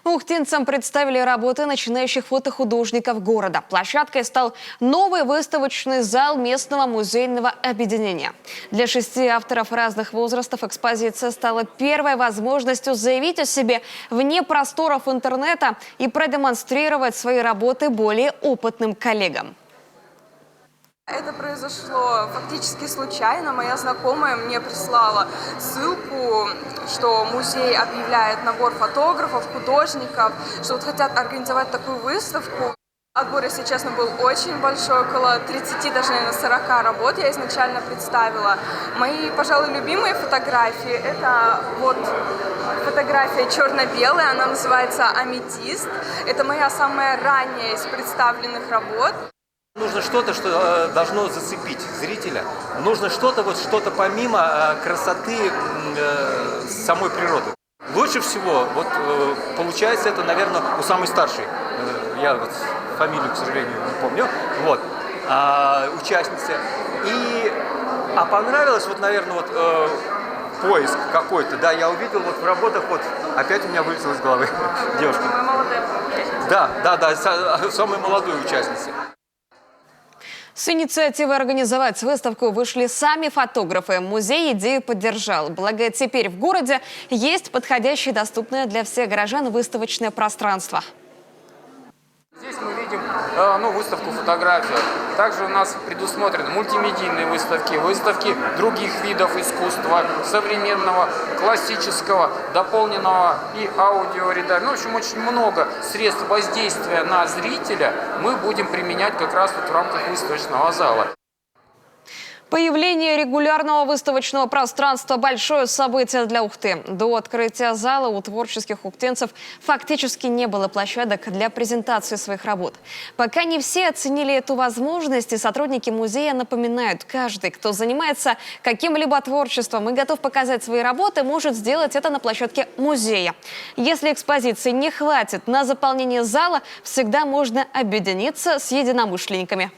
Ухтинцам представили работы начинающих фотохудожников города. Площадкой стал новый выставочный зал местного музейного объединения. Для 6 авторов разных возрастов экспозиция стала первой возможностью заявить о себе вне просторов интернета и продемонстрировать свои работы более опытным коллегам. Это произошло фактически случайно. Моя знакомая мне прислала ссылку, что музей объявляет набор фотографов, художников, что вот хотят организовать такую выставку. Отбор, если честно, был очень большой, около 30, даже, наверное, 40 работ я изначально представила. Мои, пожалуй, любимые фотографии – это вот фотография черно-белая, она называется «Аметист». Это моя самая ранняя из представленных работ. Нужно что-то, что должно зацепить зрителя. Нужно что-то помимо красоты самой природы. Лучше всего получается это, наверное, у самой старшей. Я фамилию, к сожалению, не помню. Участницы. А понравилось, наверное, поиск какой-то. Да, я увидел в работах, опять у меня вылетело из головы девушка. Самая молодая. Да, самая молодая участница. С инициативой организовать выставку вышли сами фотографы. Музей идею поддержал. Благо, теперь в городе есть подходящее и доступное для всех горожан выставочное пространство. Здесь мы видим выставку фотографий. Также у нас предусмотрены мультимедийные выставки, выставки других видов искусства, современного, классического, дополненного и аудиоредактора. В общем, очень много средств воздействия на зрителя мы будем применять как раз в рамках выставочного зала. Появление регулярного выставочного пространства – большое событие для Ухты. До открытия зала у творческих ухтенцев фактически не было площадок для презентации своих работ. Пока не все оценили эту возможность, и сотрудники музея напоминают, каждый, кто занимается каким-либо творчеством и готов показать свои работы, может сделать это на площадке музея. Если экспозиции не хватит на заполнение зала, всегда можно объединиться с единомышленниками.